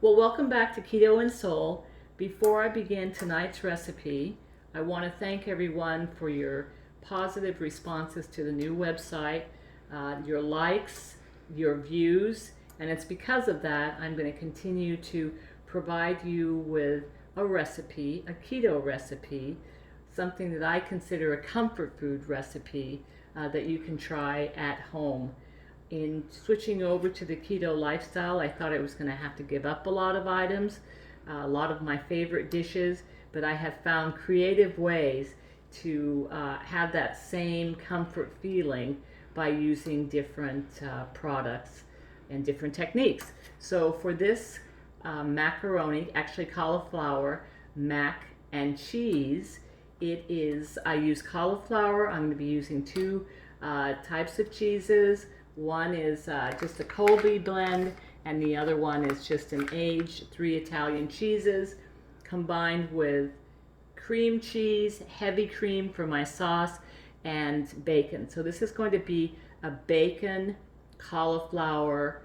Well, welcome back to Keto and Soul. Before I begin tonight's recipe, I want to thank everyone for your positive responses to the new website, your likes, your views, and it's because of that I'm going to continue to provide you with a recipe, a keto recipe, something that I consider a comfort food recipe that you can try at home. In switching over to the keto lifestyle, I thought I was going to have to give up a lot of items, a lot of my favorite dishes, but I have found creative ways to have that same comfort feeling by using different products and different techniques. So for this macaroni, actually cauliflower mac and cheese, I use cauliflower. I'm going to be using two types of cheeses. One is just a Colby blend, and the other one is just an aged 3 Italian cheeses combined with cream cheese, heavy cream for my sauce, and bacon. So this is going to be a bacon, cauliflower,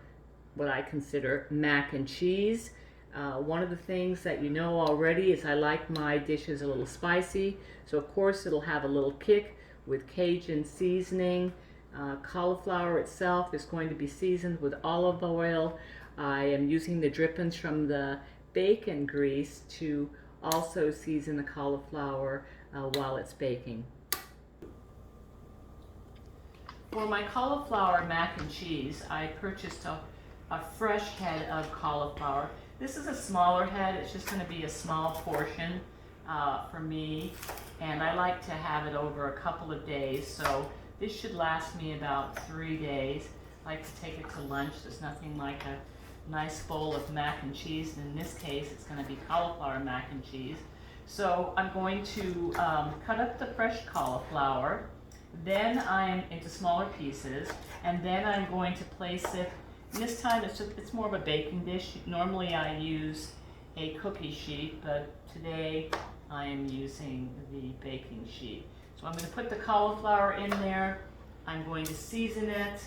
what I consider mac and cheese. One of the things that you know already is I like my dishes a little spicy, so of course it'll have a little kick with Cajun seasoning. Cauliflower itself is going to be seasoned with olive oil. I am using the drippings from the bacon grease to also season the cauliflower while it's baking. For my cauliflower mac and cheese, I purchased a fresh head of cauliflower. This is a smaller head. It's just going to be a small portion for me, and I like to have it over a couple of days, so this should last me about 3 days. I like to take it to lunch. There's nothing like a nice bowl of mac and cheese, and in this case it's going to be cauliflower mac and cheese. So I'm going to cut up the fresh cauliflower, then I'm into smaller pieces, and then I'm going to place it. And this time it's more of a baking dish. Normally I use a cookie sheet, but today I am using the baking sheet. So I'm going to put the cauliflower in there. I'm going to season it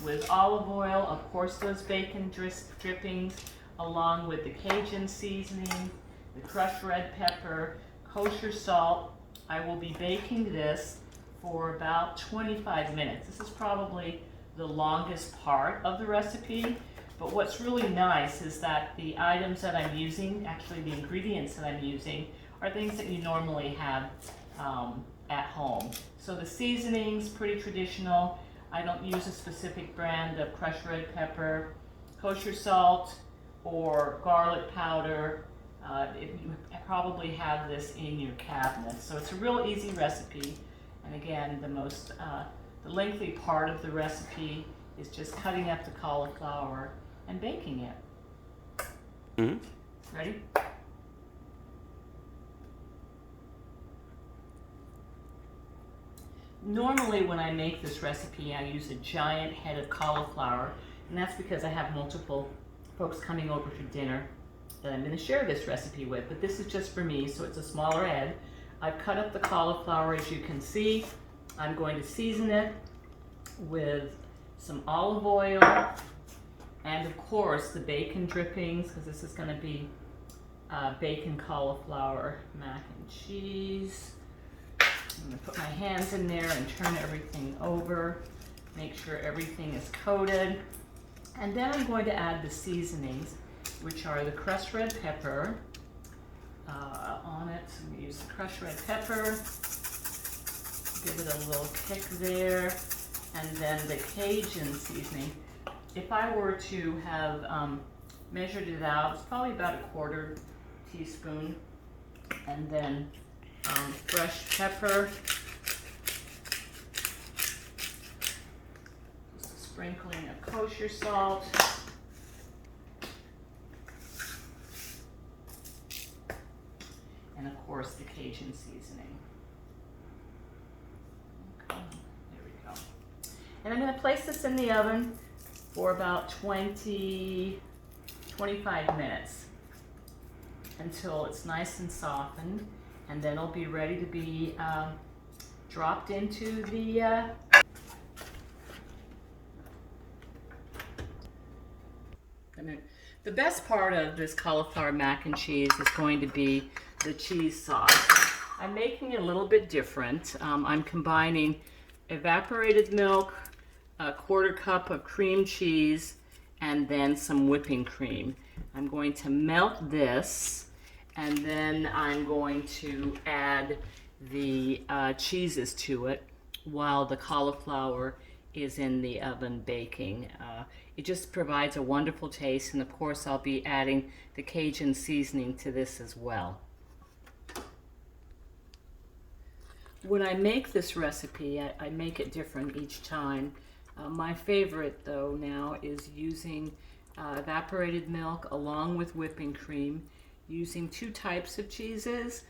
with olive oil, of course those bacon drippings, along with the Cajun seasoning, the crushed red pepper, kosher salt. I will be baking this for about 25 minutes. This is probably the longest part of the recipe, but what's really nice is that the items that I'm using, actually the ingredients that I'm using, are things that you normally have at home. So the seasoning's pretty traditional. I don't use a specific brand of crushed red pepper, kosher salt, or garlic powder. You probably have this in your cabinet. So it's a real easy recipe. And again, the lengthy part of the recipe is just cutting up the cauliflower and baking it. Mm-hmm. Ready? Normally when I make this recipe, I use a giant head of cauliflower, and that's because I have multiple folks coming over for dinner that I'm going to share this recipe with, but this is just for me, so it's a smaller head. I've cut up the cauliflower, as you can see. I'm going to season it with some olive oil and of course the bacon drippings, because this is going to be bacon cauliflower mac and cheese. I'm going to put my hands in there and turn everything over, make sure everything is coated. And then I'm going to add the seasonings, which are the crushed red pepper on it. So I'm going to use the crushed red pepper, give it a little kick there, and then the Cajun seasoning. If I were to have measured it out, it's probably about a 1/4 teaspoon. And then fresh pepper, just a sprinkling of kosher salt, and of course the Cajun seasoning. Okay, there we go. And I'm going to place this in the oven for about 25 minutes until it's nice and softened. And then it'll be ready to be dropped into the I'm going to The best part of this cauliflower mac and cheese is going to be the cheese sauce. I'm making it a little bit different. I'm combining evaporated milk, a 1/4 cup of cream cheese, and then some whipping cream. I'm going to melt this, and then I'm going to add the cheeses to it while the cauliflower is in the oven baking. It just provides a wonderful taste, and of course I'll be adding the Cajun seasoning to this as well. When I make this recipe, I make it different each time. My favorite though now is using evaporated milk along with whipping cream, using 2 types of cheeses.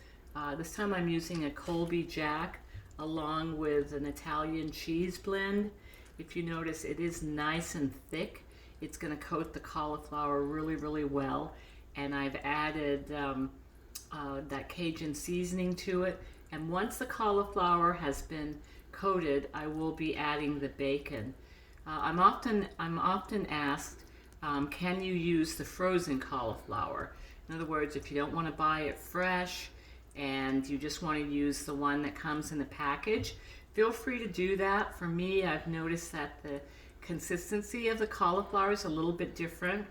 This time I'm using a Colby Jack along with an Italian cheese blend. If you notice, it is nice and thick. It's going to coat the cauliflower really, really well. And I've added that Cajun seasoning to it. And once the cauliflower has been coated, I will be adding the bacon. I'm often asked, can you use the frozen cauliflower? In other words, if you don't want to buy it fresh and you just want to use the one that comes in the package, feel free to do that. For me, I've noticed that the consistency of the cauliflower is a little bit different,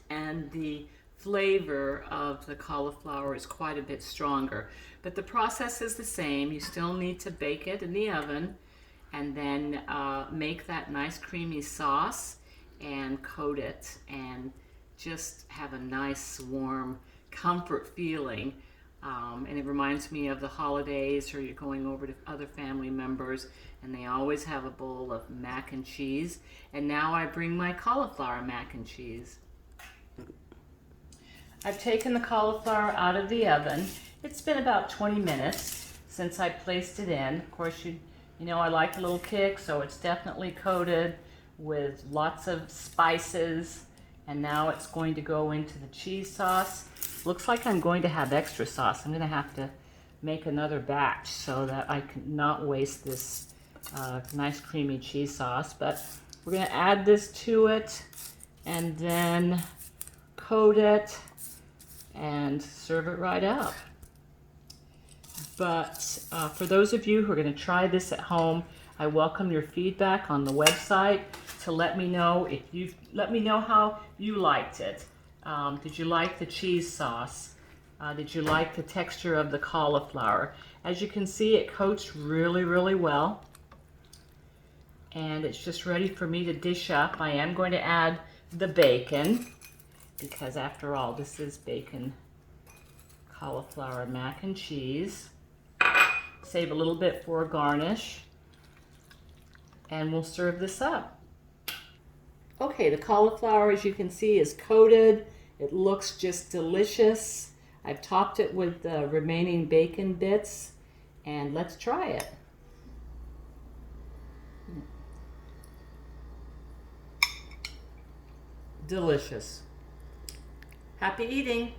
and the flavor of the cauliflower is quite a bit stronger. But the process is the same. You still need to bake it in the oven, and then make that nice creamy sauce and coat it, and just have a nice warm comfort feeling. And it reminds me of the holidays, or you're going over to other family members and they always have a bowl of mac and cheese. And now I bring my cauliflower mac and cheese. I've taken the cauliflower out of the oven. It's been about 20 minutes since I placed it in. Of course, you know I like a little kick, so it's definitely coated with lots of spices. And now it's going to go into the cheese sauce. Looks like I'm going to have extra sauce. I'm going to have to make another batch so that I can not waste this nice creamy cheese sauce. But we're going to add this to it and then coat it and serve it right up. But for those of you who are going to try this at home, I welcome your feedback on the website to let me know how you liked it. Did you like the cheese sauce? Did you like the texture of the cauliflower? As you can see, it coats really, really well. And it's just ready for me to dish up. I am going to add the bacon, because after all, this is bacon cauliflower mac and cheese. Save a little bit for a garnish. And we'll serve this up. Okay, the cauliflower, as you can see, is coated. It looks just delicious. I've topped it with the remaining bacon bits, and let's try it. Delicious. Happy eating.